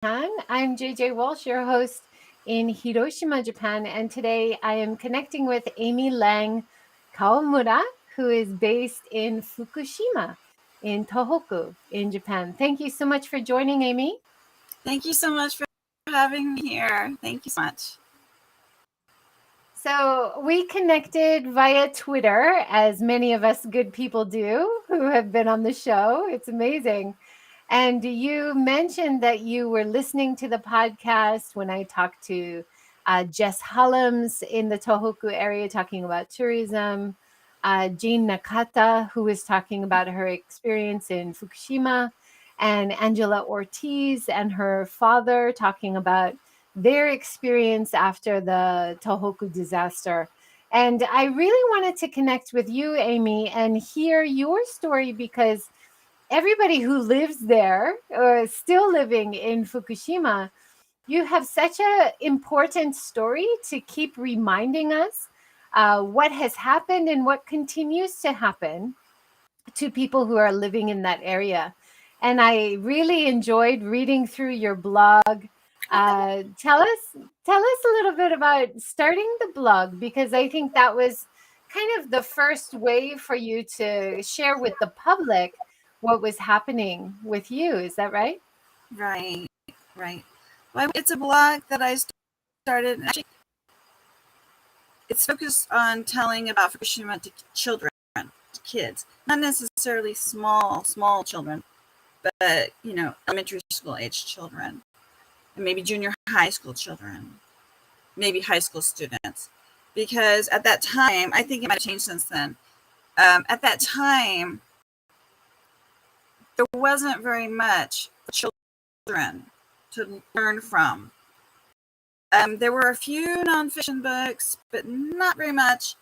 I'm JJ Walsh, your host in Hiroshima, Japan, and today I am connecting with Amy Lange Kawamura, who is based in Fukushima in Tohoku in Japan. Thank you so much for joining, Amy. Thank you so much for having me here. Thank you so much. So, we connected via Twitter, as many of us good people do who have been on the show. It's amazing. And you mentioned that you were listening to the podcast when I talked to Jess Hullums in the Tohoku area talking about tourism, Jean Nakata, who was talking about her experience in Fukushima, and Angela Ortiz and her father talking about their experience after the Tohoku disaster. And I really wanted to connect with you, Amy, and hear your story because everybody who lives there or is still living in Fukushima, you have such an important story to keep reminding us what has happened and what continues to happen to people who are living in that area. And I really enjoyed reading through your blog. Tell us a little bit about starting the blog because I think that was kind of the first way for you to share with the public what was happening with you. Is that right? Right, right. Well, it's a blog that I started. Actually, it's focused on telling about Fukushima to children, to kids, not necessarily small children, but elementary school age children, and maybe junior high school children, maybe high school students. Because at that time, I think it might have changed since then. At that time, there wasn't very much for children to learn from. There were a few nonfiction books, but not very much.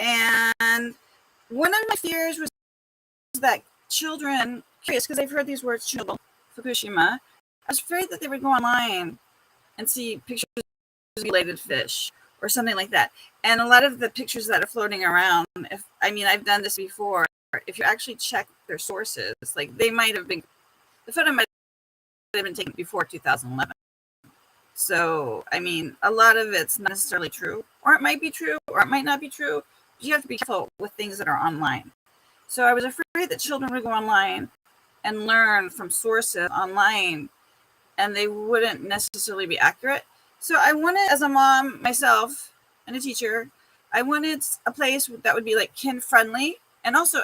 And one of my fears was that children, curious because they've heard these words, Chernobyl, Fukushima, I was afraid that they would go online and see pictures of mutilated fish or something like that. And a lot of the pictures that are floating around, I've done this before, if you actually check their sources, like the photo might have been taken before 2011. So, a lot of it's not necessarily true, or it might be true, or it might not be true. But you have to be careful with things that are online. So I was afraid that children would go online and learn from sources online, and they wouldn't necessarily be accurate. So I wanted, as a mom myself and a teacher, I wanted a place that would be like kid-friendly and also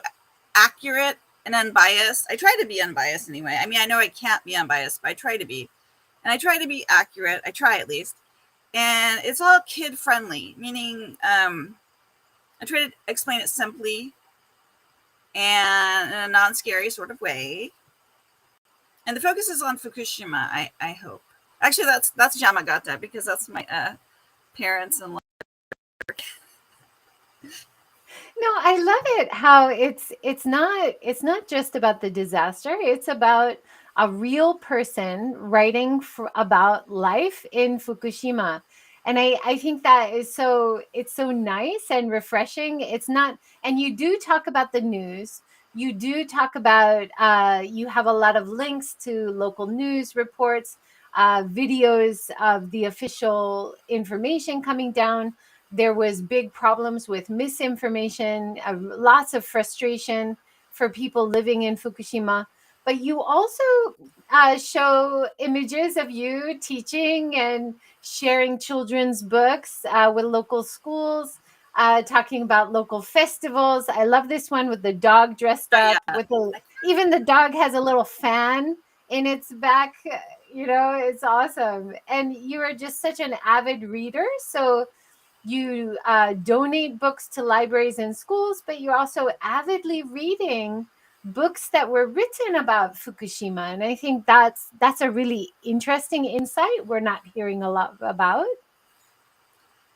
accurate and unbiased. I try to be unbiased anyway. I know I can't be unbiased, but I try to be. And I try to be accurate. I try at least. And it's all kid-friendly, meaning I try to explain it simply and in a non-scary sort of way. And the focus is on Fukushima, I hope. Actually, that's Yamagata because that's my parents and. No, I love it how it's not just about the disaster. It's about a real person writing about life in Fukushima. And I think that is it's so nice and refreshing. It's not, and you do talk about the news. You do talk about you have a lot of links to local news reports, videos of the official information coming down. There was big problems with misinformation, lots of frustration for people living in Fukushima. But you also show images of you teaching and sharing children's books with local schools, talking about local festivals. I love this one with the dog dressed up. Yeah. Even the dog has a little fan in its back. It's awesome. And you are just such an avid reader. So you donate books to libraries and schools, but you're also avidly reading books that were written about Fukushima. And I think that's a really interesting insight we're not hearing a lot about.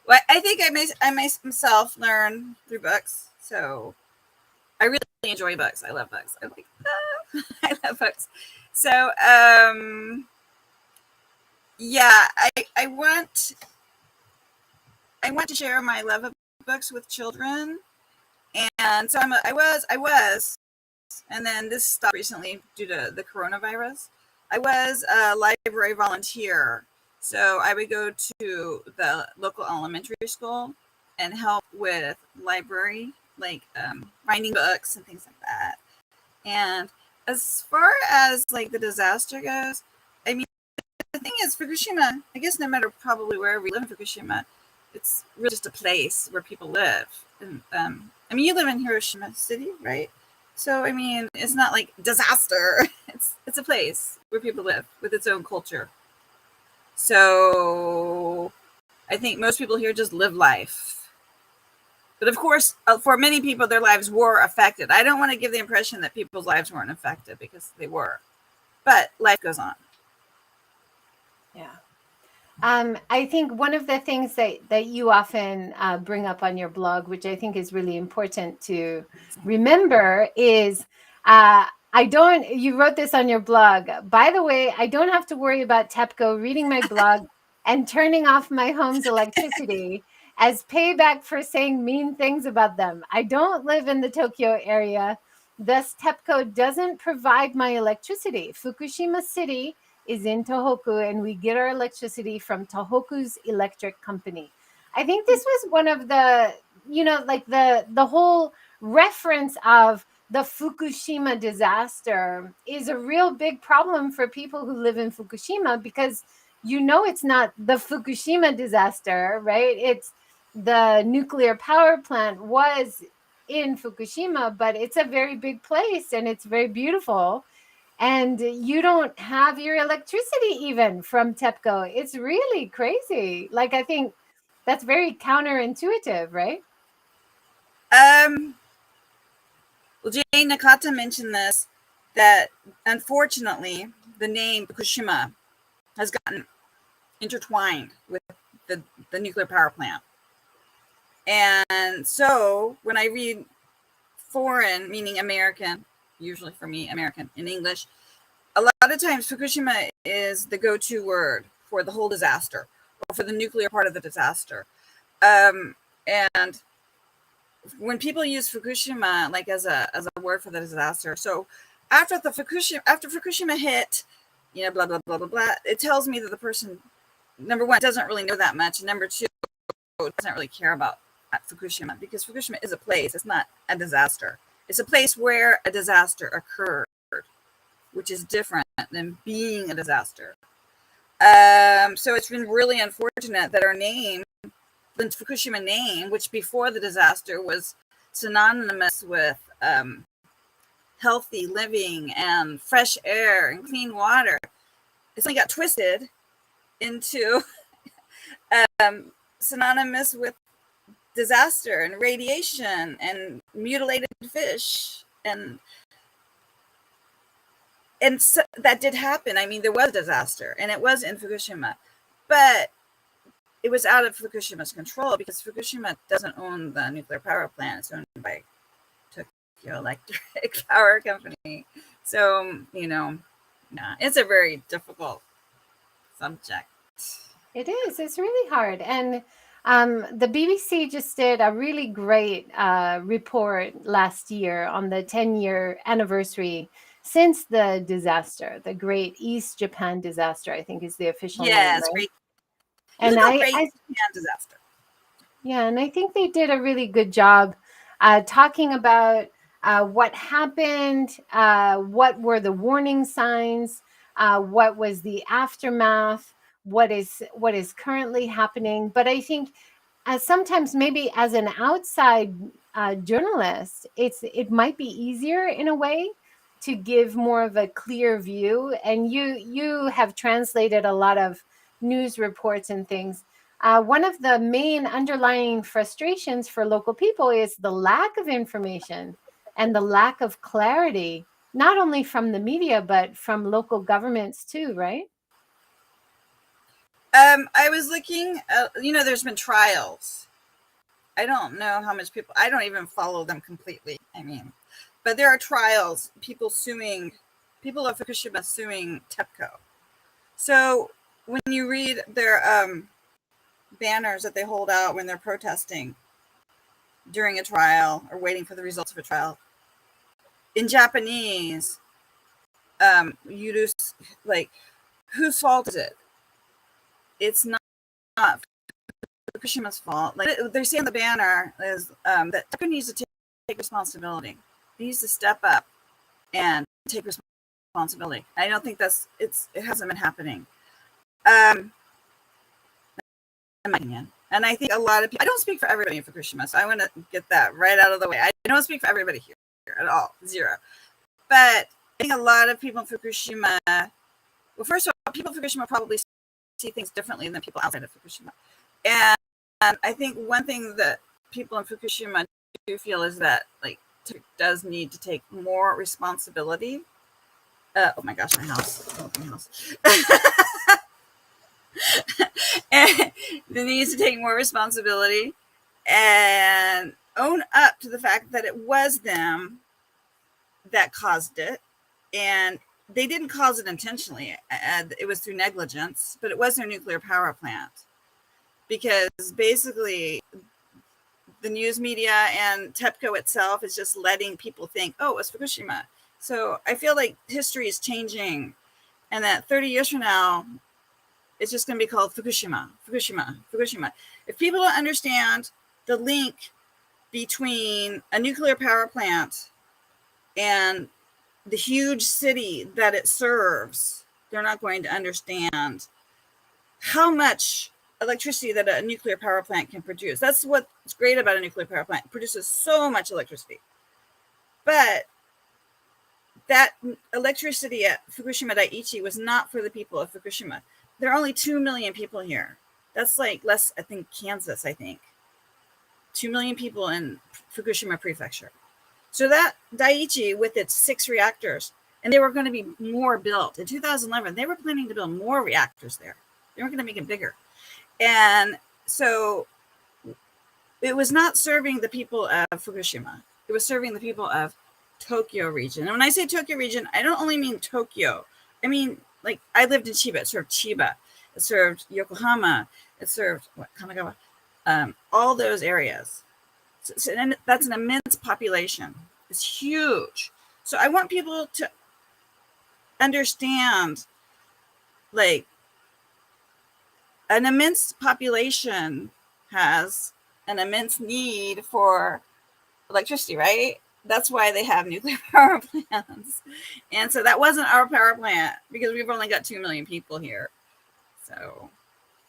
Well, I think I myself learn through books. So I really enjoy books. I love books. I'm like, I love books. So, yeah, I want to share my love of books with children, and so I was, and then this stopped recently due to the coronavirus. I was a library volunteer. So I would go to the local elementary school and help with library, like finding books and things like that. And as far as like the disaster goes, I mean, the thing is, Fukushima, I guess no matter probably wherever you live in Fukushima, it's really just a place where people live. And I mean, you live in Hiroshima City, right? So I mean, it's not like disaster. It's a place where people live with its own culture. So I think most people here just live life. But of course, for many people, their lives were affected. I don't want to give the impression that people's lives weren't affected, because they were. But life goes on. Yeah. I think one of the things that you often bring up on your blog, which I think is really important to remember, is you wrote this on your blog. By the way, I don't have to worry about TEPCO reading my blog and turning off my home's electricity as payback for saying mean things about them. I don't live in the Tokyo area. Thus, TEPCO doesn't provide my electricity. Fukushima City is in Tohoku, and we get our electricity from Tohoku's electric company. I think this was one of the, like the whole reference of the Fukushima disaster is a real big problem for people who live in Fukushima, because it's not the Fukushima disaster, right? It's the nuclear power plant was in Fukushima, but it's a very big place and it's very beautiful. And you don't have your electricity even from TEPCO. It's really crazy. Like, I think that's very counterintuitive, right? Well, Jane Nakata mentioned this, that unfortunately the name Fukushima has gotten intertwined with the nuclear power plant. And so when I read foreign, meaning American, usually for me, American in English, a lot of times Fukushima is the go-to word for the whole disaster, or for the nuclear part of the disaster. And when people use Fukushima like as a word for the disaster, so after Fukushima hit, blah blah blah blah blah, it tells me that the person, number one, doesn't really know that much, and number two, doesn't really care about Fukushima, because Fukushima is a place. It's not a disaster. It's a place where a disaster occurred, which is different than being a disaster. So it's been really unfortunate that our name, the Fukushima name, which before the disaster was synonymous with healthy living and fresh air and clean water, it's only got twisted into synonymous with disaster and radiation and mutilated fish, and so that did happen. I mean, there was a disaster, and it was in Fukushima, but it was out of Fukushima's control, because Fukushima doesn't own the nuclear power plant. It's owned by Tokyo Electric Power Company. So, it's a very difficult subject. It is. It's really hard. And the BBC just did a really great report last year on the 10-year anniversary since the disaster, the Great East Japan Disaster, I think is the official name, Yes, right? great. And Great disaster. Yeah, and I think they did a really good job talking about what happened, what were the warning signs, what was the aftermath, what is currently happening. But I think sometimes maybe as an outside journalist, it might be easier in a way to give more of a clear view. And you have translated a lot of news reports and things. One of the main underlying frustrations for local people is the lack of information and the lack of clarity, not only from the media, but from local governments too, right? I was looking, there's been trials. I don't know how much people, I don't even follow them completely. I mean, but there are trials, people of Fukushima suing TEPCO. So when you read their banners that they hold out when they're protesting during a trial or waiting for the results of a trial, in Japanese, you do, like, whose fault is it? It's not Fukushima's fault. Like they're saying, the banner is that Tokyo needs to take responsibility. He needs to step up and take responsibility. I don't think it hasn't been happening. In my opinion. And I think a lot of people, I don't speak for everybody in Fukushima, so I want to get that right out of the way. I don't speak for everybody here at all, zero. But I think a lot of people in Fukushima, well, first of all, people in Fukushima probably see things differently than people outside of Fukushima. And I think one thing that people in Fukushima do feel is that, like, does need to take more responsibility. Oh my gosh, my house. Oh, my house. And they needs to take more responsibility and own up to the fact that it was them that caused it, and they didn't cause it intentionally. It was through negligence, but it was their nuclear power plant, because basically the news media and TEPCO itself is just letting people think, oh, it's Fukushima. So I feel like history is changing, and that 30 years from now, it's just going to be called Fukushima, Fukushima, Fukushima. If people don't understand the link between a nuclear power plant and the huge city that it serves, they're not going to understand how much electricity that a nuclear power plant can produce. That's what's great about a nuclear power plant. It produces so much electricity. But that electricity at Fukushima Daiichi was not for the people of Fukushima. There are only 2 million people here. That's like less, I think, Kansas, 2 million people in Fukushima Prefecture. So that Daiichi, with its 6 reactors, and they were going to be more built. In 2011, they were planning to build more reactors there. They were going to make it bigger. And so it was not serving the people of Fukushima. It was serving the people of Tokyo region. And when I say Tokyo region, I don't only mean Tokyo. I mean, like, I lived in Chiba. It served Chiba. It served Yokohama. It served Kanagawa. All those areas. And that's an immense population. It's huge. So I want people to understand, like, an immense population has an immense need for electricity, right? That's why they have nuclear power plants. And so that wasn't our power plant, because we've only got 2 million people here. So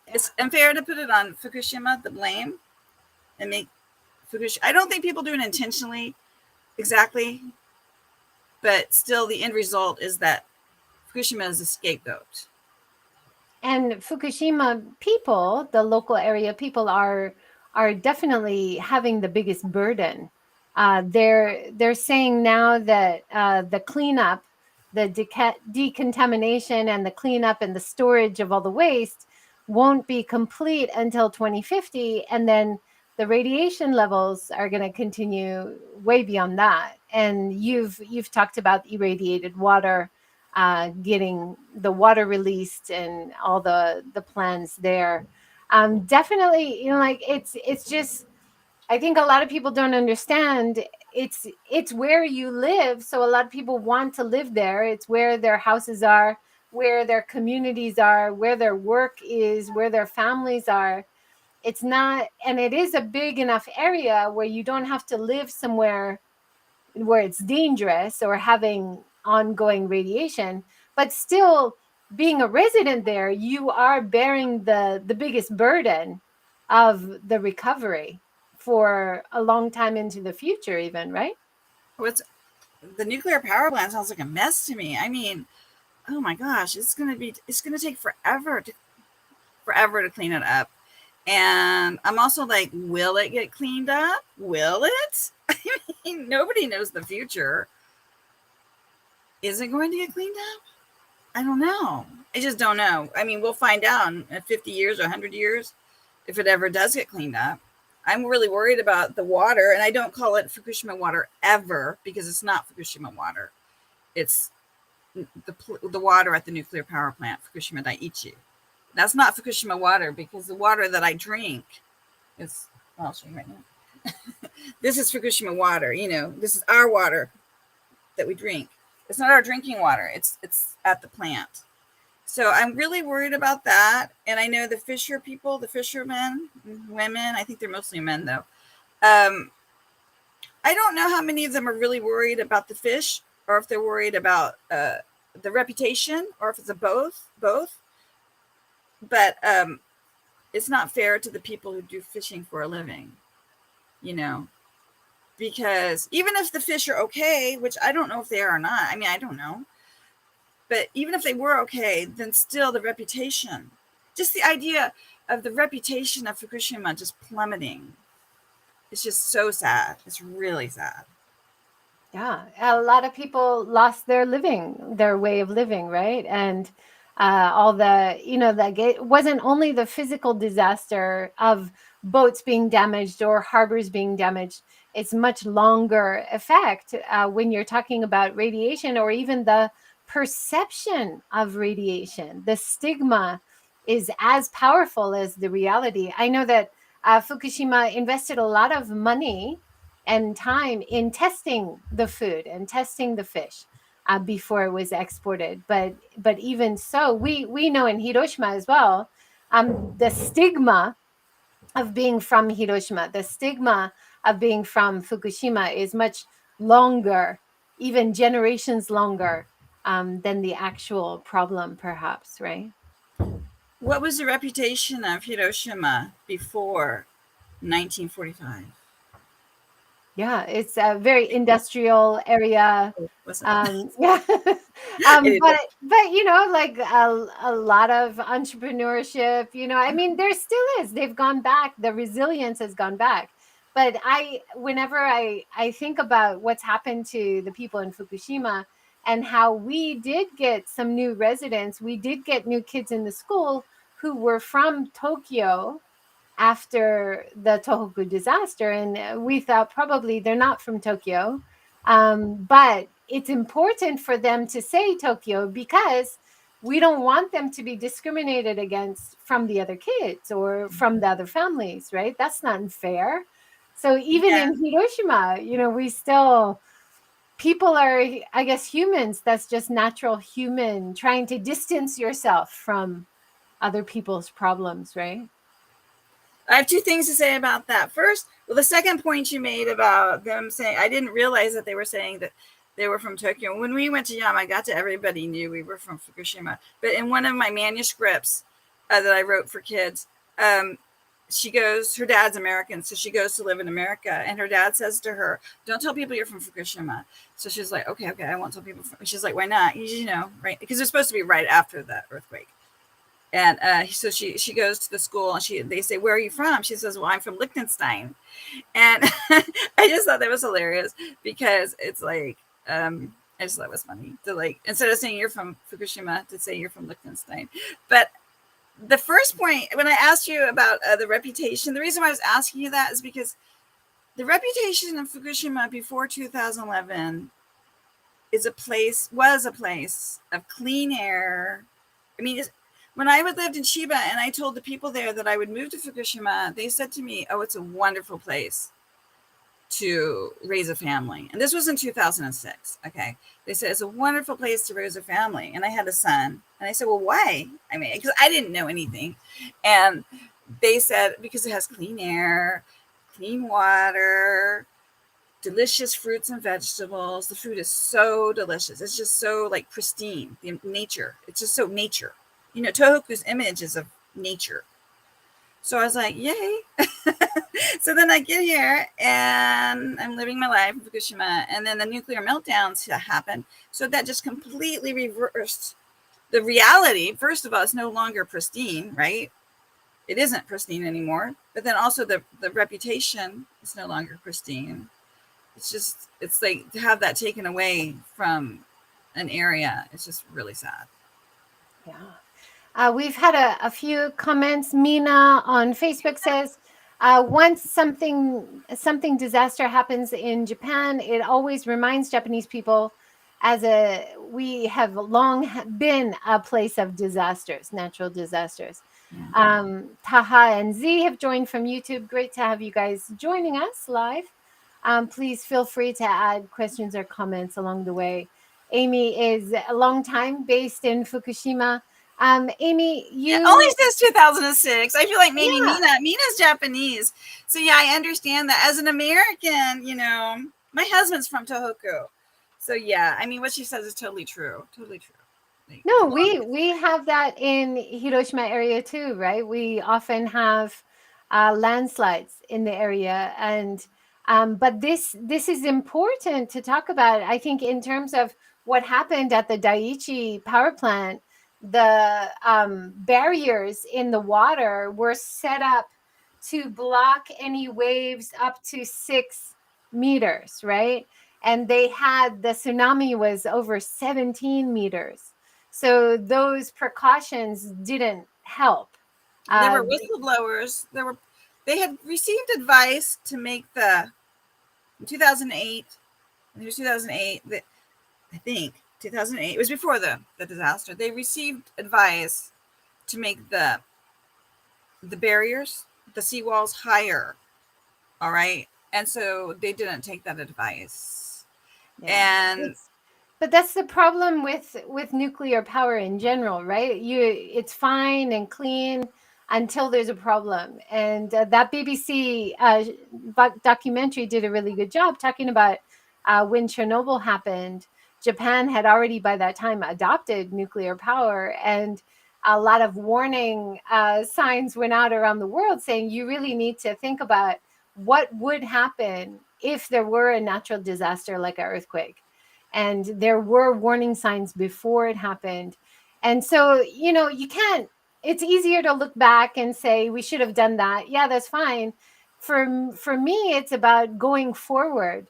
it's unfair to put it on Fukushima, the blame, and make Fukushima. I don't think people do it intentionally, exactly, but still the end result is that Fukushima is a scapegoat. And Fukushima people, the local area people, are definitely having the biggest burden. They're saying now that the cleanup, the decontamination, and the cleanup and the storage of all the waste won't be complete until 2050, and then the radiation levels are going to continue way beyond that. And you've talked about irradiated water, getting the water released and all the plans there. Definitely, like, it's just, I think a lot of people don't understand. It's where you live, so a lot of people want to live there. It's where their houses are, where their communities are, where their work is, where their families are. It's not, and it is a big enough area where you don't have to live somewhere where it's dangerous or having ongoing radiation, but still being a resident there, you are bearing the biggest burden of the recovery for a long time into the future, even, right? The nuclear power plant sounds like a mess to me. I mean, oh my gosh, it's gonna take forever to clean it up. And I'm also like, will it get cleaned up? Will it? I mean, nobody knows the future. Is it going to get cleaned up? I don't know. I just don't know. I mean, we'll find out in 50 years or 100 years if it ever does get cleaned up. I'm really worried about the water, and I don't call it Fukushima water ever, because it's not Fukushima water. It's the water at the nuclear power plant, Fukushima Daiichi. That's not Fukushima water, because the water that I drink is, well, I'll show you right now. This is Fukushima water. This is our water that we drink. It's not our drinking water. It's at the plant. So I'm really worried about that. And I know the fisher people, the fishermen, women, I think they're mostly men though. Um, I don't know how many of them are really worried about the fish or if they're worried about the reputation or if it's a both. But it's not fair to the people who do fishing for a living, you know, because even if the fish are okay, which I don't know if they are or not, I mean, I don't know, but even if they were okay, then still the reputation, just the idea of the reputation of Fukushima just plummeting, it's just so sad. It's really sad. Yeah, a lot of people lost their way of living, right? And all the, that it wasn't only the physical disaster of boats being damaged or harbors being damaged. It's much longer effect when you're talking about radiation or even the perception of radiation. The stigma is as powerful as the reality. I know that Fukushima invested a lot of money and time in testing the food and testing the fish before it was exported. But even so, we know in Hiroshima as well, the stigma of being from Hiroshima, the stigma of being from Fukushima is much longer, even generations longer than the actual problem, perhaps, right? What was the reputation of Hiroshima before 1945? Yeah, it's a very industrial area. Oh, was it? Yeah, I didn't know. but like a lot of entrepreneurship. I mean, there still is. They've gone back. The resilience has gone back. But whenever I think about what's happened to the people in Fukushima and how we did get some new residents, we did get new kids in the school who were from Tokyo after the Tohoku disaster. And we thought probably they're not from Tokyo. But it's important for them to say Tokyo because we don't want them to be discriminated against from the other kids or from the other families, right? That's not fair. So even Yeah. in Hiroshima, we still, people are, I guess, humans. That's just natural human trying to distance yourself from other people's problems, right? I have two things to say about that. First, well, the second point you made about them saying, I didn't realize that they were saying that they were from Tokyo. When we went to Yamagata, everybody knew we were from Fukushima. But in one of my manuscripts that I wrote for kids, she goes, her dad's American, so she goes to live in America. And her dad says to her, don't tell people you're from Fukushima. So she's like, okay, I won't tell people. She's like, why not? Right? Because it's supposed to be right after the earthquake. And so she goes to the school and they say, where are you from? She says, well, I'm from Liechtenstein. And I just thought that was hilarious because it's like, I just thought it was funny to, like, instead of saying you're from Fukushima, to say you're from Liechtenstein. But the first point, when I asked you about the reputation, the reason why I was asking you that is because the reputation of Fukushima before 2011 was a place of clean air. I mean, when I lived in Chiba and I told the people there that I would move to Fukushima, they said to me, oh, it's a wonderful place to raise a family. And this was in 2006. Okay. They said, it's a wonderful place to raise a family. And I had a son. And I said, well, why? I mean, because I didn't know anything. And they said, because it has clean air, clean water, delicious fruits and vegetables. The food is so delicious. It's just so, like, pristine. The nature. It's just so nature. Tohoku's image is of nature. So I was like, yay. So then I get here and I'm living my life in Fukushima. And then the nuclear meltdowns happened. So that just completely reversed the reality. First of all, it's no longer pristine, right? It isn't pristine anymore. But then also the reputation is no longer pristine. It's like to have that taken away from an area. It's just really sad. Yeah. We've had a few comments. Mina on Facebook says, once something disaster happens in Japan, it always reminds Japanese people we have long been a place of disasters, natural disasters. Yeah. Taha and Z have joined from YouTube. Great to have you guys joining us live. Please feel free to add questions or comments along the way. Amy is a long time based in Fukushima. Amy, It only you, says 2006. I feel like maybe yeah, Mina's Japanese. So yeah, I understand that. As an American, my husband's from Tohoku. So yeah, I mean, what she says is totally true. Totally true. Like, as no, long we have that in Hiroshima area too, right? We often have landslides in the area, and but this is important to talk about. I think in terms of what happened at the Daiichi power plant, the barriers in the water were set up to block any waves up to 6 meters, right? And they had the tsunami was over 17 meters, so those precautions didn't help. there Uh, were whistleblowers. They had received advice to make in 2008. It was 2008. I think 2008. It was before the disaster. They received advice to make the barriers, the seawalls higher. All right. And so they didn't take that advice. yeah, And but that's the problem with nuclear power in general, right? It's fine and clean until there's a problem. And that BBC documentary did a really good job talking about when Chernobyl happened. Japan had already by that time adopted nuclear power, and a lot of warning signs went out around the world saying you really need to think about what would happen if there were a natural disaster like an earthquake. And there were warning signs before it happened. And so, you can't, it's easier to look back and say we should have done that. Yeah, that's fine. For me, it's about going forward.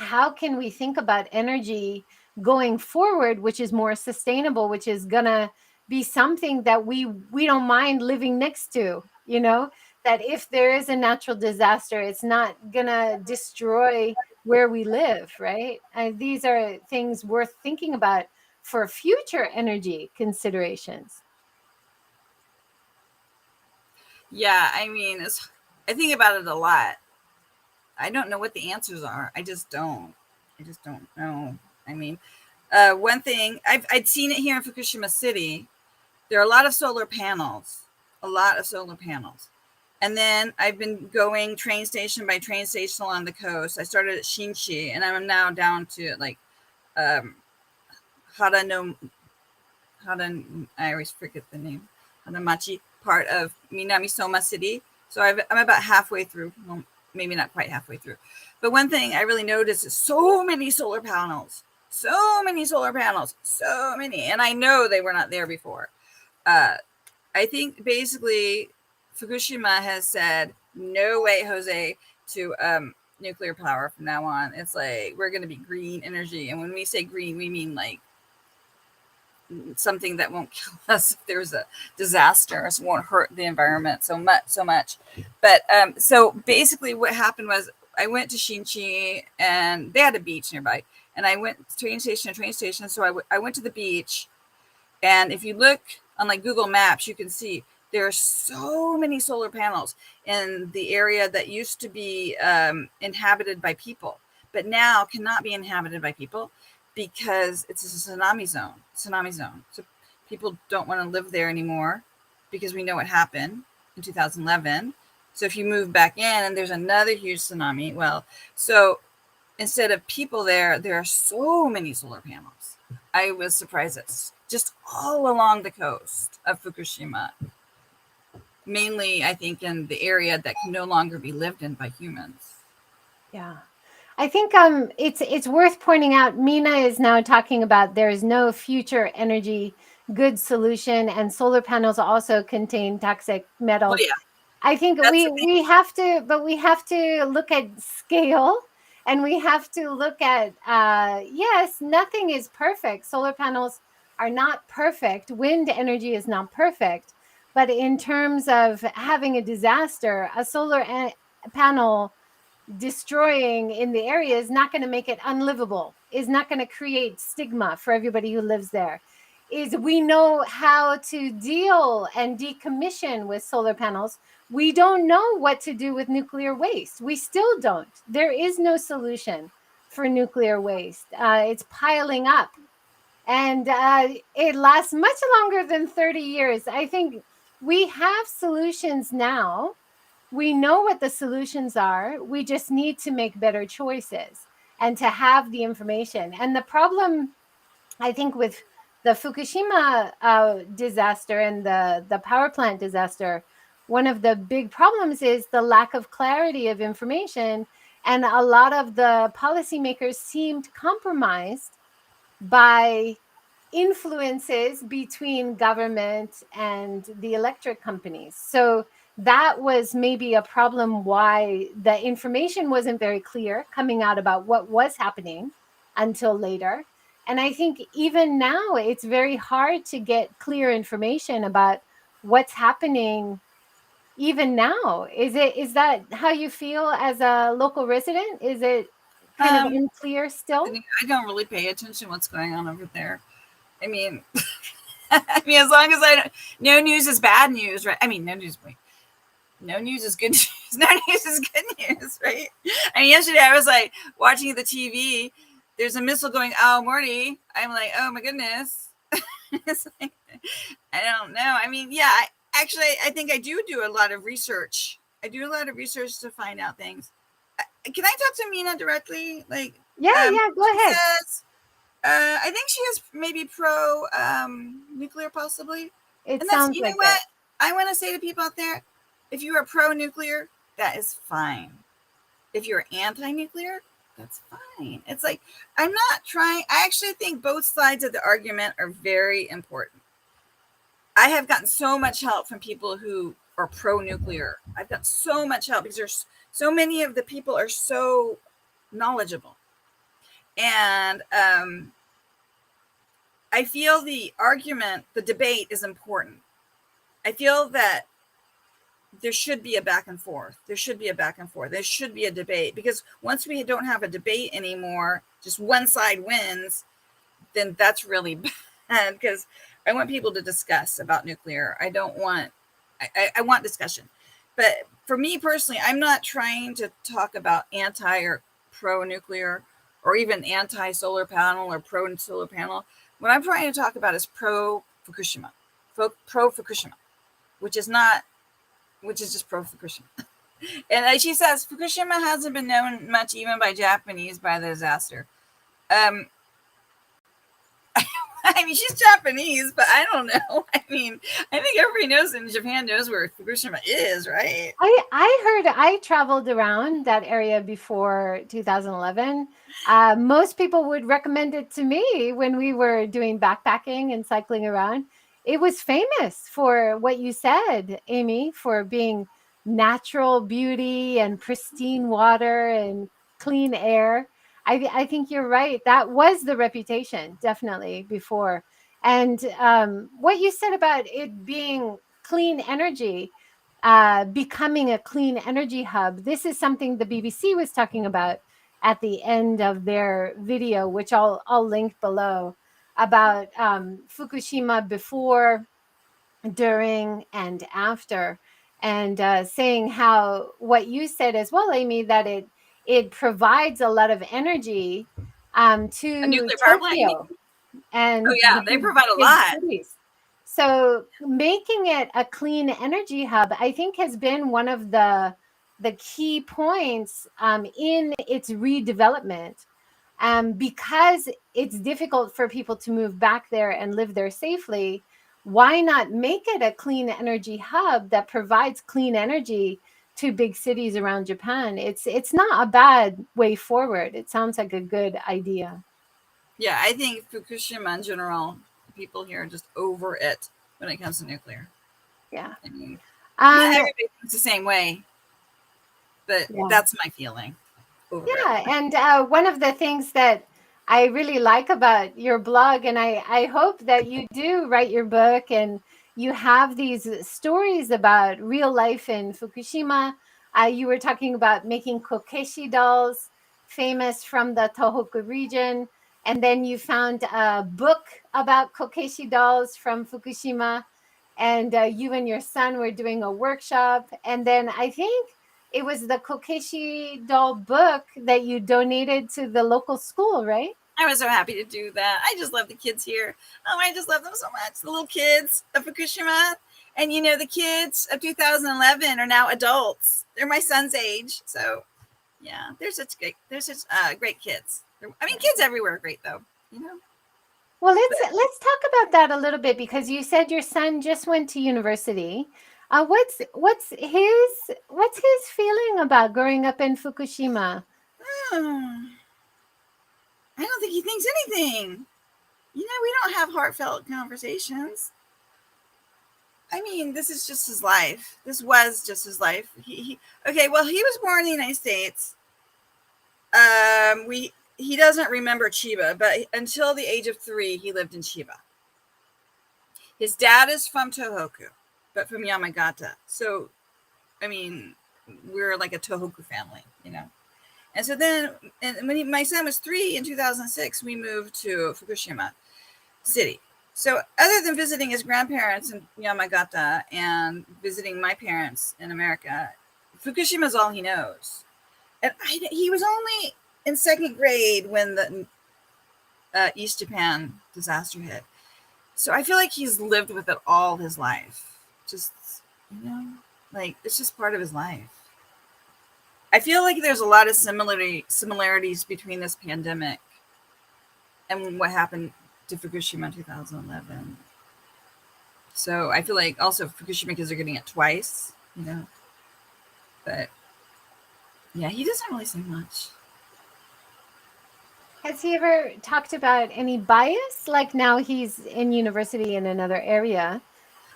How can we think about energy going forward, which is more sustainable, which is gonna be something that we don't mind living next to, that if there is a natural disaster, it's not gonna destroy where we live, right? And these are things worth thinking about for future energy considerations. yeah, I mean, I think about it a lot. I don't know what the answers are. I just don't. I just don't know. I mean, one thing I'd seen it here in Fukushima City. There are a lot of solar panels, a lot of solar panels. And then I've been going train station by train station along the coast. I started at Shinchi, and I'm now down to like um, Hara no Hara. I always forget the name. Haramachi, part of Minamisoma City. So I'm about halfway through. Well, maybe not quite halfway through. But one thing I really noticed is so many solar panels, so many solar panels, so many, and I know they were not there before. Uh, I think basically Fukushima has said, no way, Jose, to nuclear power from now on. It's like we're going to be green energy. And when we say green, we mean like something that won't kill us if there's a disaster. It won't hurt the environment so much. But so basically what happened was I went to Shinchi and they had a beach nearby. And I went train station to train station. So I went to the beach. And if you look on like Google Maps, you can see there are so many solar panels in the area that used to be inhabited by people, but now cannot be inhabited by people because it's a tsunami zone. So people don't want to live there anymore because we know what happened in 2011. So if you move back in and there's another huge tsunami, well, so instead of people there are so many solar panels. I was surprised at just all along the coast of Fukushima. Mainly, I think, in the area that can no longer be lived in by humans. Yeah. I think it's worth pointing out Mina is now talking about there is no future energy good solution, and solar panels also contain toxic Well, metals. yeah, I think that's the we have to, but we have to look at scale, and we have to look at yes, nothing is perfect. Solar panels are not perfect. Wind energy is not perfect, but in terms of having a disaster, a panel destroying in the area is not going to make it unlivable, is not going to create stigma for everybody who lives there. Is we know how to deal and decommission with solar panels. We don't know what to do with nuclear waste. We still don't. There is no solution. for nuclear waste. It's piling up, and it lasts much longer than 30 years. I think we have solutions now. We know what the solutions are. We just need to make better choices and to have the information. And the problem, I think, with the Fukushima disaster and the power plant disaster, one of the big problems is the lack of clarity of information. And a lot of the policymakers seemed compromised by influences between government and the electric companies. So that was maybe a problem why the information wasn't very clear coming out about what was happening until later. And I think even now it's very hard to get clear information about what's happening even now. Is that how you feel as a local resident? Is it kind of Um, unclear still? I don't really pay attention to what's going on over there. I mean, I mean, as long as I don't, no news is bad news, right? I mean, no news is good news. No news is good news, right? I mean, yesterday I was like watching the TV. There's a missile going, oh, Morty. I'm like, oh my goodness. It's like, I don't know. I mean, yeah, I think I do a lot of research. I do a lot of research to find out things. Can I talk to Mina directly? Like, Yeah, go she ahead. says, I think she is maybe pro nuclear, possibly. It And that's, sounds you know like what? it. I want to say to people out there, if you are pro nuclear, that is fine. If you're anti nuclear, that's fine. It's like, I'm not trying, I actually think both sides of the argument are very important. I have gotten so much help from people who are pro nuclear. I've got so much help because there's so many of the people are so knowledgeable. And I feel the argument, the debate is important. I feel that there should be a back and forth. There should be a back and forth. There should be a debate, because once we don't have a debate anymore, just one side wins, then that's really bad, because I want people to discuss about nuclear. I don't want, I want discussion. But for me personally, I'm not trying to talk about anti or pro nuclear or even anti solar panel or pro solar panel. What I'm trying to talk about is pro Fukushima, pro Fukushima, which is not, which is just pro Fukushima. And she says Fukushima hasn't been known much even by Japanese by the disaster. I mean, she's Japanese, but I don't know. I mean, I think everybody knows in Japan knows where Fukushima is, right? I heard, I traveled around that area before 2011. Most people would recommend it to me when we were doing backpacking and cycling around. It was famous for what you said, Amy, for being natural beauty and pristine water and clean air. I think you're right. That was the reputation, definitely, before. And what you said about it being clean energy, becoming a clean energy hub. This is something the BBC was talking about at the end of their video, which I'll link below, about Fukushima before, during, and after, and saying how what you said as well, Amy, that it provides a lot of energy A to nuclear power plant, you mean? Tokyo Oh and yeah, the they big, provide a big lot. cities. So making it a clean energy hub, I think, has been one of the key points in its redevelopment, because it's difficult for people to move back there and live there safely. Why not make it a clean energy hub that provides clean energy to big cities around Japan? It's not a bad way forward. It sounds like a good idea. Yeah, I think Fukushima in general, people here are just over it when it comes to nuclear. Yeah. I mean, not Um, everybody thinks the same way, but yeah. that's my feeling. Over it. Yeah, and one of the things that I really like about your blog, and I hope that you do write your book and you have these stories about real life in Fukushima. You were talking about making kokeshi dolls, famous from the Tohoku region, and then you found a book about kokeshi dolls from Fukushima, and you and your son were doing a workshop, and then I think it was the Kokeshi doll book that you donated to the local school, right? I was so happy to do that. I just love the kids here. Oh, I just love them so much. The little kids of Fukushima. And the kids of 2011 are now adults. They're my son's age. So yeah, they're such great kids. Kids everywhere are great though, Well, let's talk about that a little bit because you said your son just went to university. What's his feeling about growing up in Fukushima? Hmm. I don't think he thinks anything. We don't have heartfelt conversations. This is just his life. This was just his life. Okay, well, he was born in the United States. He doesn't remember Chiba, but until the age of 3, he lived in Chiba. His dad is from Tohoku, but from Yamagata. So, we're like a Tohoku family, And so then, when my son was 3 in 2006, we moved to Fukushima City. So other than visiting his grandparents in Yamagata and visiting my parents in America, Fukushima is all he knows. And he was only in 2nd grade when the East Japan disaster hit. So I feel like he's lived with it all his life. Just, it's just part of his life. I feel like there's a lot of similarities between this pandemic and what happened to Fukushima in 2011. So I feel like also Fukushima kids are getting it twice, But yeah, he doesn't really say much. Has he ever talked about any bias? Like now he's in university in another area.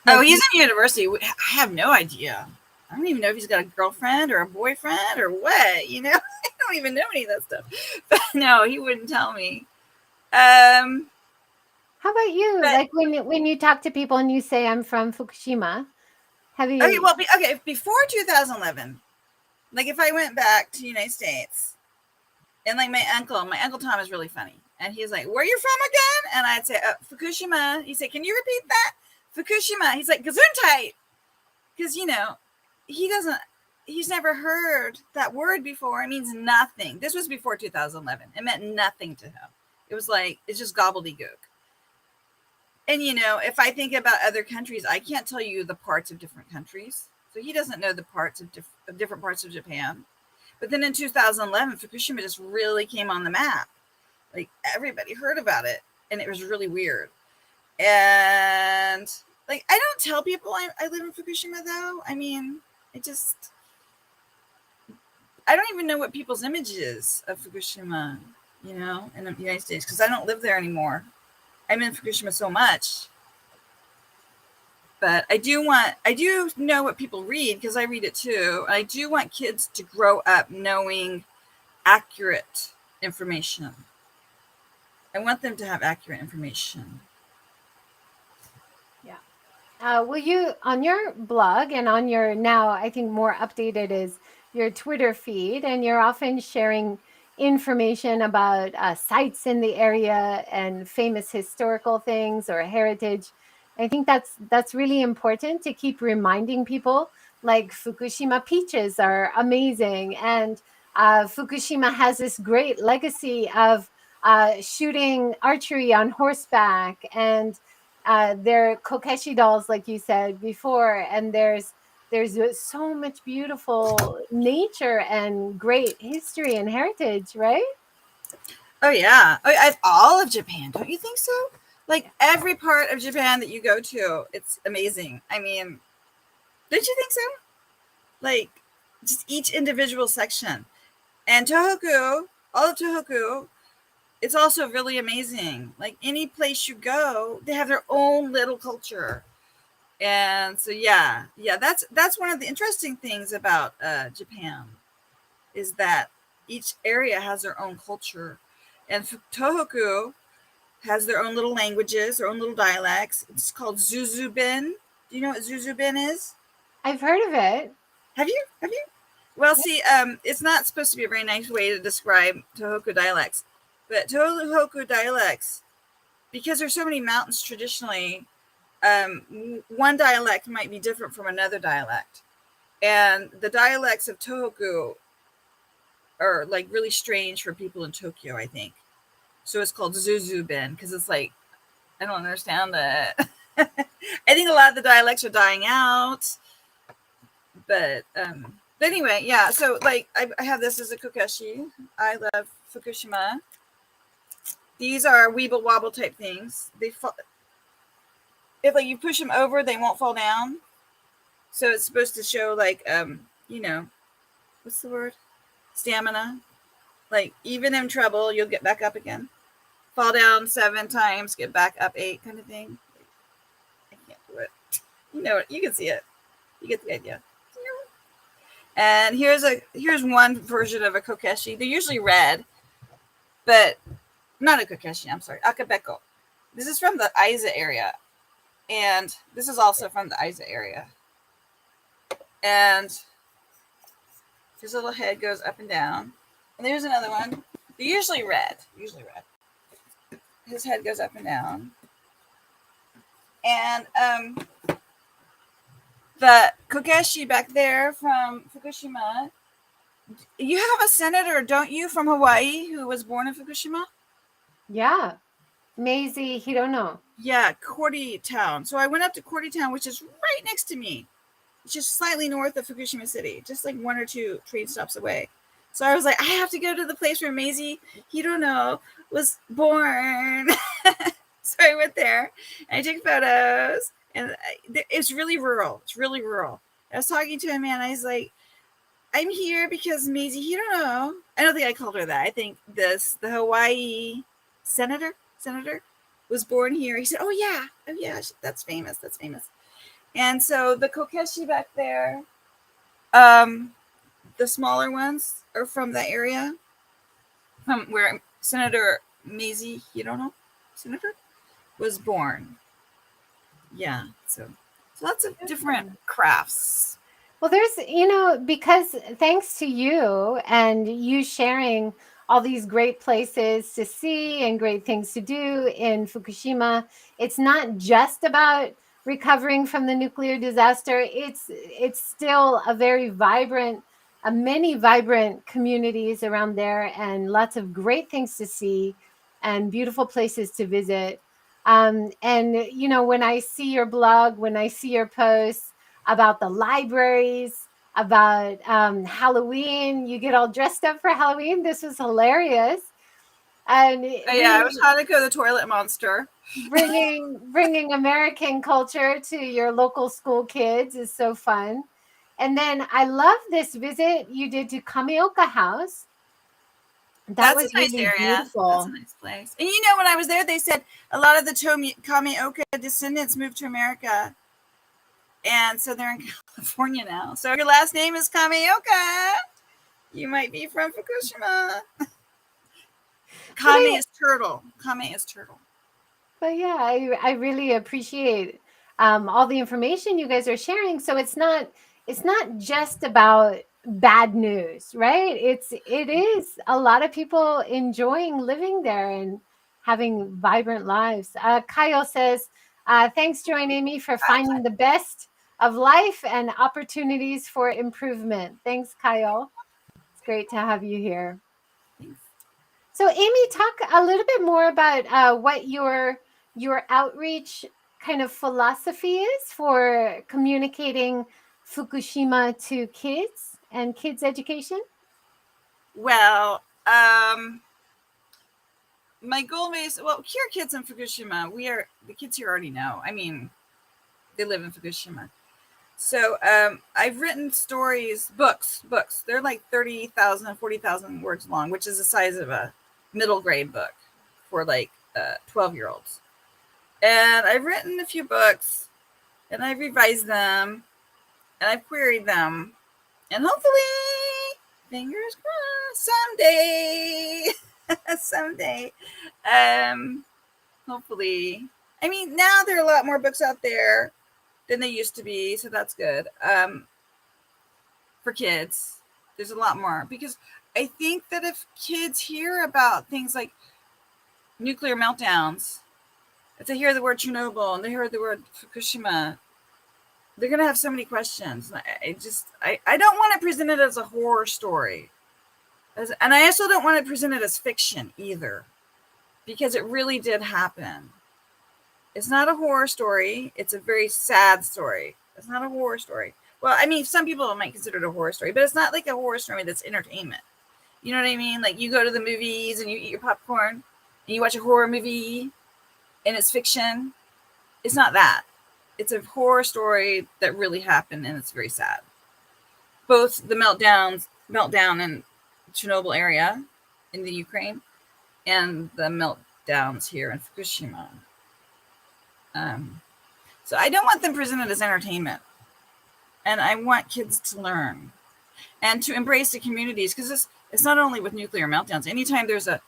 He's in university. I have no idea. I don't even know if he's got a girlfriend or a boyfriend or what, I don't even know any of that stuff. But no, he wouldn't tell me. How about you? Like when you talk to people and you say I'm from Fukushima, have you? Okay, well, before 2011, like if I went back to the United States, and like my uncle Tom is really funny, and he's like, "Where are you from again?" And I'd say, "Fukushima." He'd say, "Can you repeat that?" Fukushima. He's like, "Gesundheit," because he's never heard that word before. It means nothing. This was before 2011. It meant nothing to him. It was like it's just gobbledygook. And, if I think about other countries, I can't tell you the parts of different countries. So he doesn't know the parts of different parts of Japan. But then in 2011, Fukushima just really came on the map. Like everybody heard about it. And it was really weird. And like, I don't tell people I live in Fukushima, though. I don't even know what people's image is of Fukushima, in the United States, because I don't live there anymore. I'm in Fukushima so much, but I do know what people read because I read it too. I do want kids to grow up knowing accurate information. I want them to have accurate information. Yeah. Will you, on your blog and on your now, I think more updated is your Twitter feed, and you're often sharing information about sites in the area and famous historical things or heritage. I think that's really important to keep reminding people. Like Fukushima peaches are amazing, and Fukushima has this great legacy of shooting archery on horseback, and their kokeshi dolls, like you said before, and there's so much beautiful nature and great history and heritage, right? Oh yeah, all of Japan, don't you think so? Like every part of Japan that you go to, it's amazing. Don't you think so? Like just each individual section, and Tohoku, all of Tohoku, it's also really amazing. Like any place you go, they have their own little culture. And so yeah, that's one of the interesting things about Japan is that each area has their own culture, and Tohoku has their own little languages, their own little dialects. It's called Zuzubin. Do you know what Zuzubin is? I've heard of it. Have you? Well, see, it's not supposed to be a very nice way to describe Tohoku dialects, but Tohoku dialects, because there's so many mountains traditionally, one dialect might be different from another dialect. And the dialects of Tohoku are like really strange for people in Tokyo, I think. So it's called Zuzubin because it's like, I don't understand that. I think a lot of the dialects are dying out. But anyway, yeah. So like I have this as a kokeshi. I love Fukushima. These are weeble wobble type things. If like you push them over, they won't fall down. So it's supposed to show like what's the word? Stamina. Like even in trouble, you'll get back up again. Fall down 7 times, get back up 8 kind of thing. I can't do it. You know it. You can see it. You get the idea. And here's one version of a kokeshi. They're usually red, but not a kokeshi. I'm sorry, akabeko. This is from the Aiza area, and this is also from the Aiza area. And his little head goes up and down. And there's another one. They're usually red. His head goes up and down. And the kokeshi back there from Fukushima. You have a senator, don't you, from Hawaii who was born in Fukushima? Yeah. Maisie Hirono. Yeah, Cordy Town. So I went up to Cordy Town, which is right next to me. It's just slightly north of Fukushima City, just like 1 or 2 train stops away. So I was like, I have to go to the place where Maisie Hirono was born. So I went there and I took photos, and it's really rural. It's really rural. I was talking to a man. I was like, I'm here because Maisie Hirono. I don't think I called her that. I think the Hawaii senator was born here. He said, oh yeah, that's famous. And so the kokeshi back there, the smaller ones are from that area, from where Senator Maisie Hirono, senator, was born. Yeah, so lots of different crafts. Well, there's, because thanks to you and you sharing all these great places to see and great things to do in Fukushima, it's not just about recovering from the nuclear disaster. It's still a very vibrant, many vibrant communities around there, and lots of great things to see and beautiful places to visit. And when I see your blog, when I see your posts about the libraries, about Halloween, you get all dressed up for Halloween. This was hilarious. And Yeah, I was Hanukkah the toilet monster. bringing American culture to your local school kids is so fun. And then I love this visit you did to Kameoka House. That was a nice really area. beautiful. That's a nice place. And when I was there, they said a lot of the Kameoka descendants moved to America. And so they're in California now. So if your last name is Kameoka, you might be from Fukushima. Kame is turtle. But yeah, I really appreciate all the information you guys are sharing. So it's not just about bad news, right? It is a lot of people enjoying living there and having vibrant lives. Kyle says, thanks, Joy and Amy, for finding the best of life and opportunities for improvement. Thanks, Kyle. It's great to have you here. So, Amy, talk a little bit more about what your outreach kind of philosophy is for communicating Fukushima to kids and kids' education. Well, my goal is, here kids in Fukushima, the kids here already know. I mean, they live in Fukushima. So I've written books. They're like 30,000, 40,000 words long, which is the size of a middle grade book for like 12-year-olds. And I've written a few books, and I've revised them, and I've queried them. And hopefully, fingers crossed, someday, hopefully. I mean, now there are a lot more books out there than they used to be, so that's good. For kids, there's a lot more, because I think that if kids hear about things like nuclear meltdowns, if they hear the word Chernobyl and they hear the word Fukushima, they're going to have so many questions. I don't want to present it as a horror story. And I also don't want to present it as fiction either, because it really did happen. It's not a horror story. It's a very sad story. It's not a horror story. Well, I mean, some people might consider it a horror story, but it's not like a horror story that's entertainment. You know what I mean? Like you go to the movies and you eat your popcorn and you watch a horror movie and it's fiction. It's not that. It's a horror story that really happened and it's very sad. Both the meltdown in Chernobyl area in the Ukraine and the meltdowns here in Fukushima. So I don't want them presented as entertainment. And I want kids to learn and to embrace the communities, because it's not only with nuclear meltdowns. Anytime there's an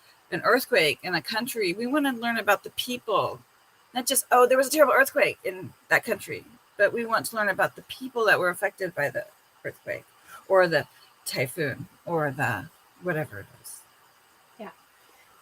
earthquake in a country, we want to learn about the people, not just, oh, there was a terrible earthquake in that country, but we want to learn about the people that were affected by the earthquake or the typhoon or the whatever it is. Yeah,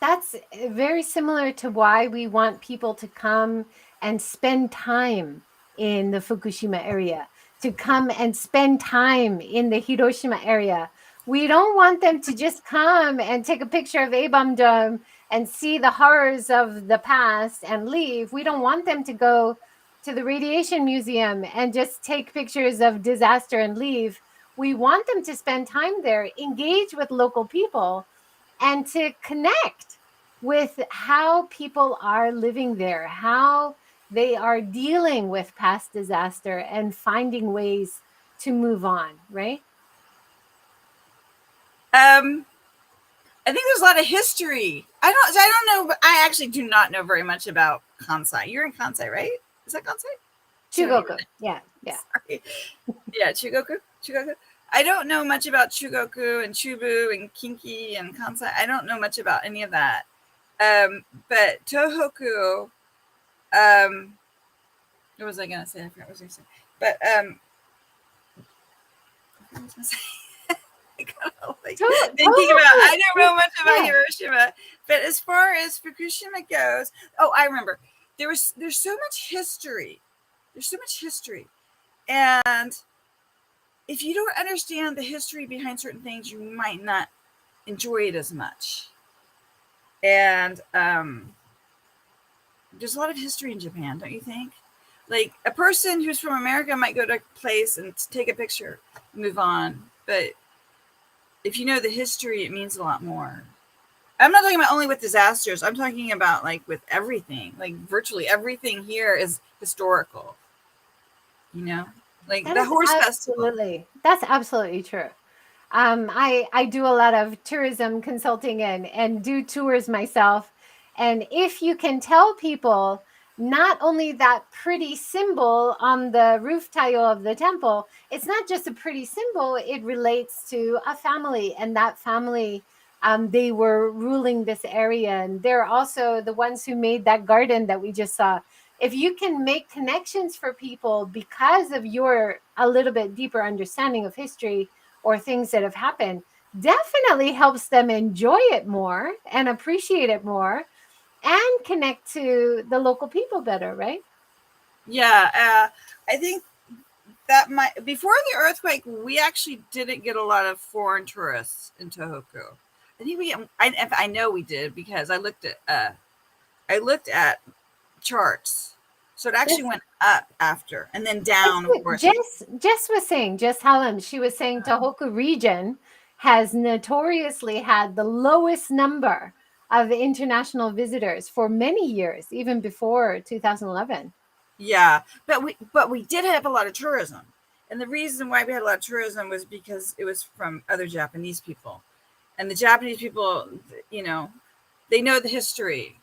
that's very similar to why we want people to come and spend time in the Fukushima area, to come and spend time in the Hiroshima area. We don't want them to just come and take a picture of A-bomb dome and see the horrors of the past and leave. We don't want them to go to the radiation museum and just take pictures of disaster and leave. We want them to spend time there, engage with local people, and to connect with how people are living there, how they are dealing with past disaster and finding ways to move on, right? I think there's a lot of history. I don't know. I actually do not know very much about Kansai. You're in Kansai, right? Is that Kansai? Chugoku. Yeah. Sorry. Yeah, Chugoku. I don't know much about Chugoku and Chubu and Kinki and Kansai. I don't know much about any of that. But Tohoku, what was I going to say? I forgot what I was going to say. But, what was I going to say? I don't know much about Hiroshima, but as far as Fukushima goes, I remember there's so much history. There's so much history, and if you don't understand the history behind certain things, you might not enjoy it as much. And there's a lot of history in Japan, don't you think? Like a person who's from America might go to a place and take a picture, move on, but if you know the history, it means a lot more. I'm not talking about only with disasters. I'm talking about like with everything. Like virtually everything here is historical. You know, like the horse festival. That's absolutely true. I do a lot of tourism consulting and do tours myself. And if you can tell people not only that pretty symbol on the roof tile of the temple, it's not just a pretty symbol, it relates to a family, and that family, they were ruling this area, and they're also the ones who made that garden that we just saw. If you can make connections for people because of your a little bit deeper understanding of history or things that have happened, definitely helps them enjoy it more and appreciate it more and connect to the local people better, right? Yeah, I think that before the earthquake, we actually didn't get a lot of foreign tourists in Tohoku. I think I know we did, because I looked at charts. So it actually went up after and then down, of course. Jess was saying, Jess Hallam, she was saying Tohoku region has notoriously had the lowest number of international visitors for many years, even before 2011. Yeah, but we did have a lot of tourism. And the reason why we had a lot of tourism was because it was from other Japanese people. And the Japanese people, you know, they know the history.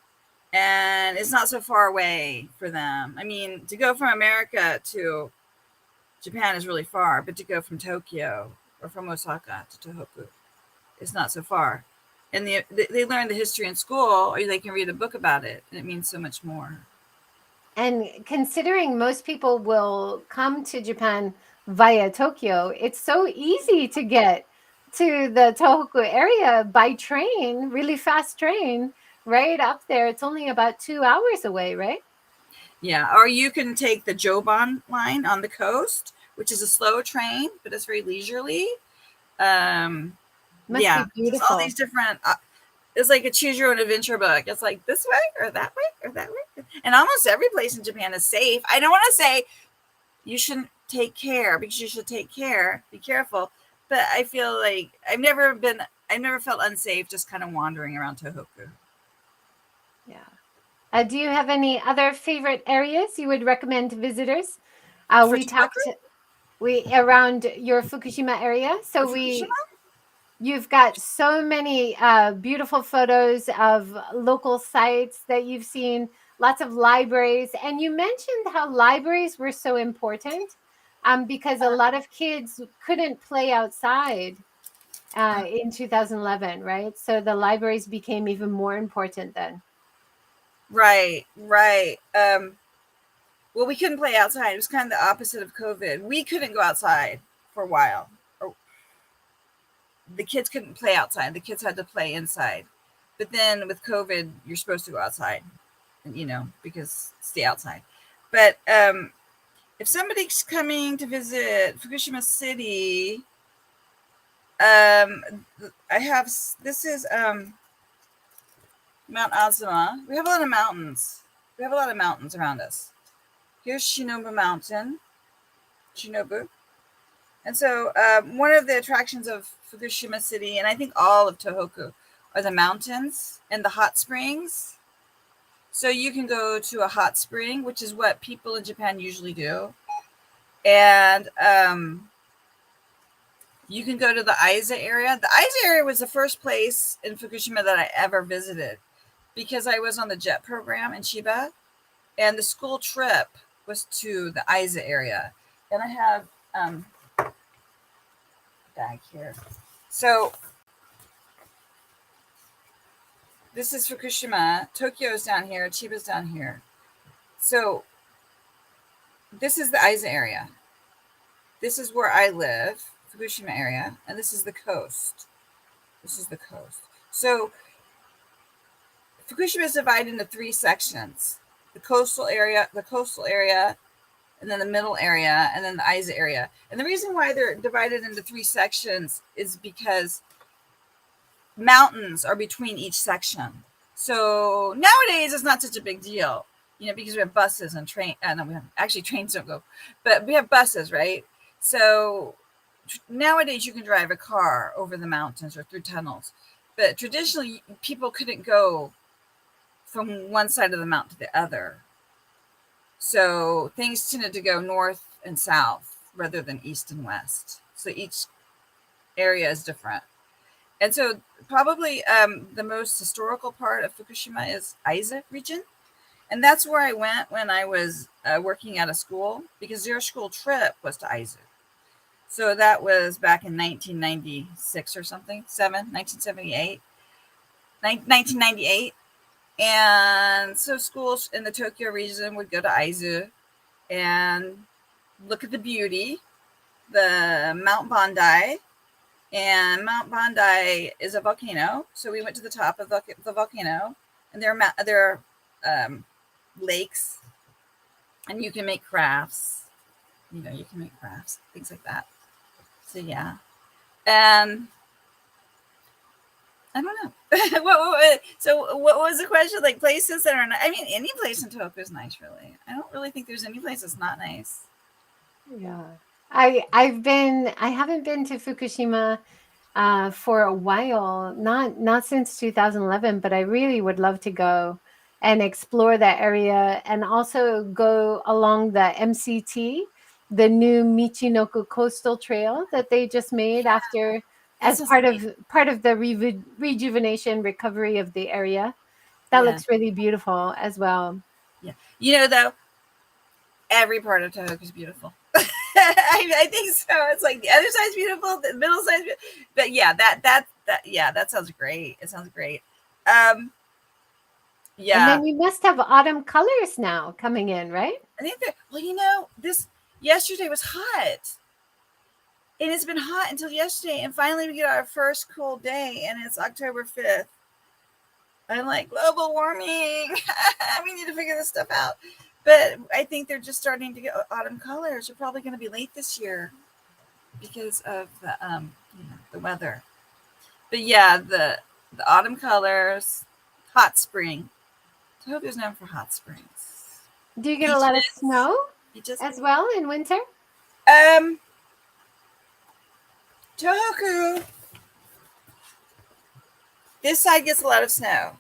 And it's not so far away for them. I mean, to go from America to Japan is really far, but to go from Tokyo or from Osaka to Tohoku is not so far. And they learn the history in school, or they can read a book about it, and it means so much more. And considering most people will come to Japan via Tokyo, it's so easy to get to the Tohoku area by train, really fast train, right up there. It's only about 2 hours away, right? Yeah, or you can take the Joban line on the coast, which is a slow train, but it's very leisurely. Must Yeah, be just all beautiful. these different. It's like a choose your own adventure book. It's like this way or that way or that way, and almost every place in Japan is safe. I don't want to say you shouldn't take care because you should take care, be careful. But I feel like I've never felt unsafe just kind of wandering around Tohoku. Yeah. Do you have any other favorite areas you would recommend to visitors? For We Tohoku, talked we around your Fukushima area. or So Fukushima, you've got so many beautiful photos of local sites that you've seen, lots of libraries, and you mentioned how libraries were so important because a lot of kids couldn't play outside in 2011, right? So the libraries became even more important then. right, right. Well, we couldn't play outside. It was kind of the opposite of COVID. We couldn't go outside for a while. Or the kids couldn't play outside. The kids had to play inside. But then with COVID, you're supposed to go outside, because stay outside. But if somebody's coming to visit Fukushima City, I have this is Mount Azuma. We have a lot of mountains. We have a lot of mountains around us. Here's Shinobu Mountain, Shinobu. And so one of the attractions of Fukushima City, and I think all of Tohoku, are the mountains and the hot springs. So you can go to a hot spring, which is what people in Japan usually do. And you can go to the Aiza area. The Aiza area was the first place in Fukushima that I ever visited because I was on the JET program in Chiba, and the school trip was to the Aiza area. And I have back here. So this is Fukushima. Tokyo is down here. Chiba's down here. So this is the Aiza area. This is where I live, Fukushima area, and this is the coast. This is the coast. So Fukushima is divided into three sections: the coastal area, and then the middle area, and then the Aiza area. And the reason why they're divided into three sections is because mountains are between each section. So nowadays it's not such a big deal, because we have buses and train. No, we have actually trains don't go, but we have buses, right? So nowadays you can drive a car over the mountains or through tunnels, but traditionally people couldn't go from one side of the mountain to the other. So things tended to go north and south rather than east and west. So each area is different. And so probably the most historical part of Fukushima is Aiza region. And that's where I went when I was working at a school, because their school trip was to Aizu. So that was back in 1996 or something, 1978, 1998. And so schools in the Tokyo region would go to Aizu and look at the beauty, the Mount Bandai. And Mount Bandai is a volcano. So we went to the top of the volcano, and there are lakes, and you can make crafts. You can make crafts, things like that. So yeah. And I don't know. So what was the question? Like places that are not, I mean, any place in Tokyo is nice, really. I don't really think there's any place that's not nice. Yeah. I haven't been to Fukushima for a while, not since 2011, but I really would love to go and explore that area and also go along the MCT, the new Michinoku Coastal Trail that they just made after That as sounds amazing. part of the rejuvenation recovery of the area. That Yeah. looks really beautiful as well. Yeah. Though, every part of Tohoku is beautiful. I think so. It's like the other side's beautiful, the middle side's beautiful. But yeah, that sounds great. It sounds great. Um, And yeah. then you must have autumn colors now coming in, right? I think that, this yesterday was hot. And it's been hot until yesterday, and finally we get our first cool day, and it's October 5th. I'm like, global warming. We need to figure this stuff out. But I think they're just starting to get autumn colors. They're probably going to be late this year because of the weather. But yeah, the autumn colors, hot spring. Tohoku's known for hot springs, Do you get a lot of beaches, snow beaches. as well in winter? Um, Tohoku, this side gets a lot of snow.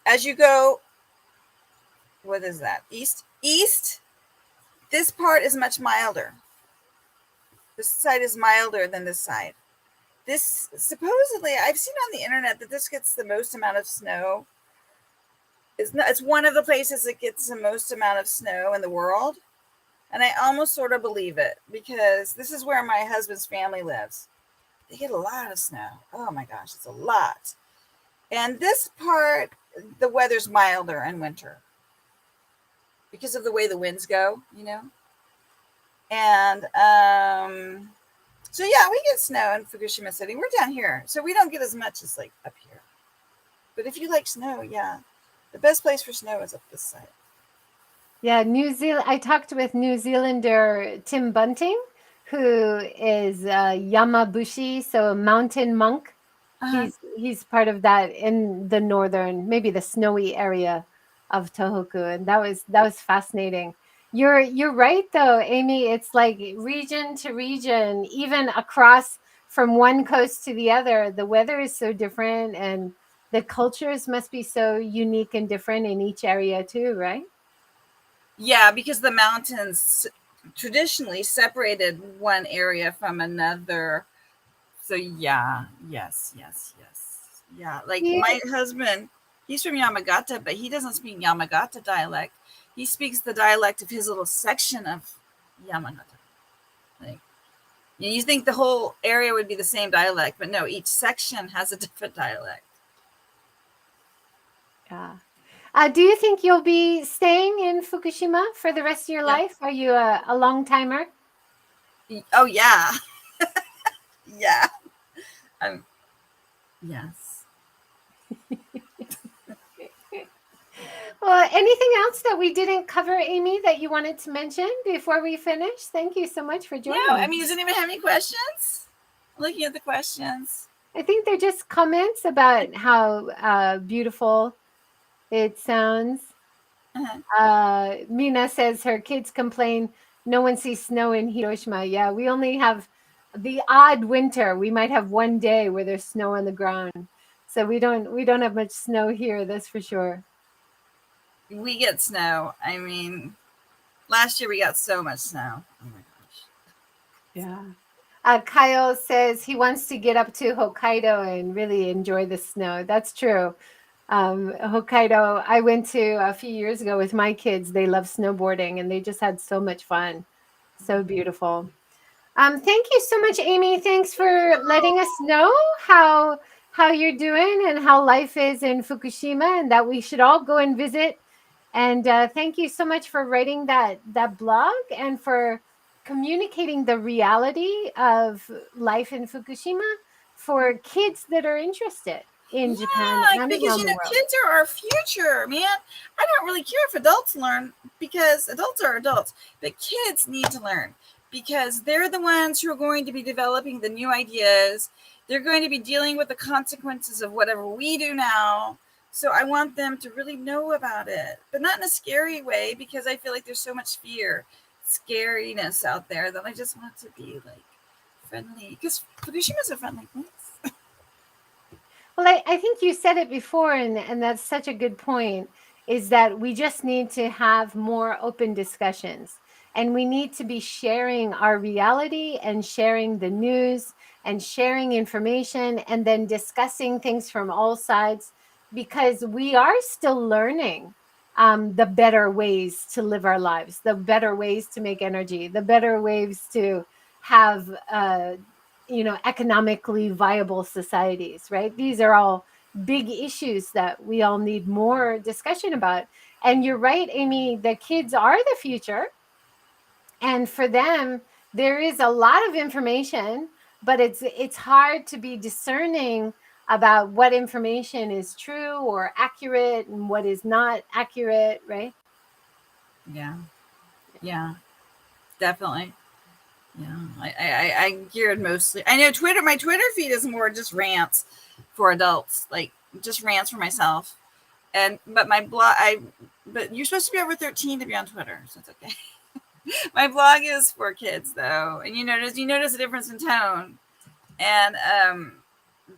As you go, what is that? East. This part is much milder. This side is milder than this side. This supposedly, I've seen on the internet that this gets the most amount of snow. It's one of the places that gets the most amount of snow in the world. And I almost sort of believe it because this is where my husband's family lives. They get a lot of snow. Oh my gosh, it's a lot. And this part, the weather's milder in winter because of the way the winds go, And so yeah, we get snow in Fukushima City. We're down here, so we don't get as much as like up here. But if you like snow, yeah, the best place for snow is up this side. Yeah, New Zealand. I talked with New Zealander Tim Bunting, who is Yamabushi, so a mountain monk. Uh-huh. He's part of that in the northern, maybe the snowy area of Tohoku, and that was fascinating. You're right though, Amy. It's like region to region, even across from one coast to the other. The weather is so different, and the cultures must be so unique and different in each area too, right? Yeah, because the mountains traditionally separated one area from another. So yeah, yes. Yeah, like Yeah. my husband, he's from Yamagata, but he doesn't speak Yamagata dialect. He speaks the dialect of his little section of Yamagata. Like you think the whole area would be the same dialect, but no, each section has a different dialect. Yeah. Do you think you'll be staying in Fukushima for the rest of your Yeah. life? Are you a long timer? Oh yeah, yeah. Um, yes. Well, anything else that we didn't cover, Amy, that you wanted to mention before we finish? Thank you so much for No, I joining. mean, does anyone have any questions? Looking at the questions. I think they're just comments about how beautiful it sounds. Uh-huh. Mina says her kids complain no one sees snow in Hiroshima. Yeah, we only have the odd winter. We might have one day where there's snow on the ground. So we don't have much snow here, that's for sure. We get snow. I mean, last year we got so much snow. Oh my gosh. Yeah. Kyle says he wants to get up to Hokkaido and really enjoy the snow. That's true. Hokkaido, I went to a few years ago with my kids. They love snowboarding and they just had so much fun. So beautiful. Thank you so much, Amy. Thanks for letting us know how you're doing and how life is in Fukushima, and that we should all go and visit. And thank you so much for writing that blog and for communicating the reality of life in Fukushima for kids that are interested in Japan Yeah, and because around the world. kids are our future, man. I don't really care if adults learn because adults are adults, but kids need to learn because they're the ones who are going to be developing the new ideas. They're going to be dealing with the consequences of whatever we do now. So I want them to really know about it, but not in a scary way because I feel like there's so much fear, scariness out there that I just want to be like friendly because Fukushima's a friendly place. Well, I think you said it before, and that's such a good point, is that we just need to have more open discussions. And we need to be sharing our reality and sharing the news and sharing information and then discussing things from all sides because we are still learning the better ways to live our lives, the better ways to make energy, the better ways to have economically viable societies, right? These are all big issues that we all need more discussion about. And you're right, Amy, the kids are the future, and for them there is a lot of information, but it's hard to be discerning about what information is true or accurate and what is not accurate, right? Yeah. Yeah. Definitely. Yeah. I geared mostly. I know Twitter. My Twitter feed is more just rants for adults, like just rants for myself. But my blog, but you're supposed to be over 13 to be on Twitter, so it's okay. My blog is for kids though, and you notice a difference in tone, and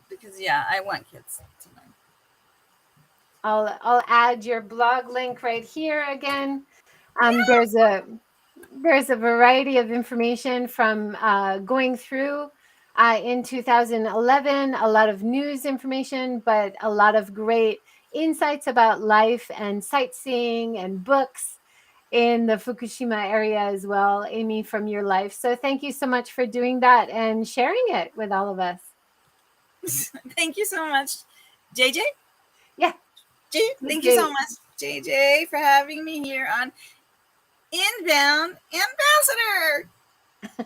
because yeah, I want kids to know. I'll add your blog link right here again. There's a variety of information from going through in 2011, a lot of news information, but a lot of great insights about life and sightseeing and books in the Fukushima area as well, Amy, from your life. So thank you so much for doing that and sharing it with all of us. Thank you so much, JJ. Yeah. Thank you so JJ. much, JJ, for having me here on Inbound Ambassador.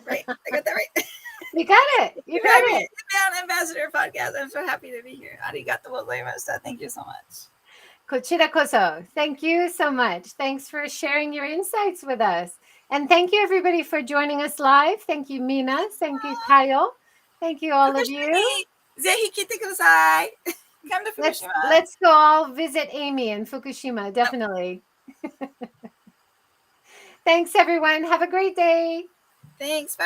Right, I got that right. You got it. You got it. Inbound Ambassador podcast. I'm so happy to be here. Arigato gozaimasu. Thank you so much. Kochira koso. Thank you so much. Thanks for sharing your insights with us. And thank you, everybody, for joining us live. Thank you, Mina. Thank you, Kyle. Thank you, all of you. Zehi kite kudasai. Come to Fukushima. Let's go all visit Amy in Fukushima, definitely. Thanks, everyone. Have a great day. Thanks. Bye.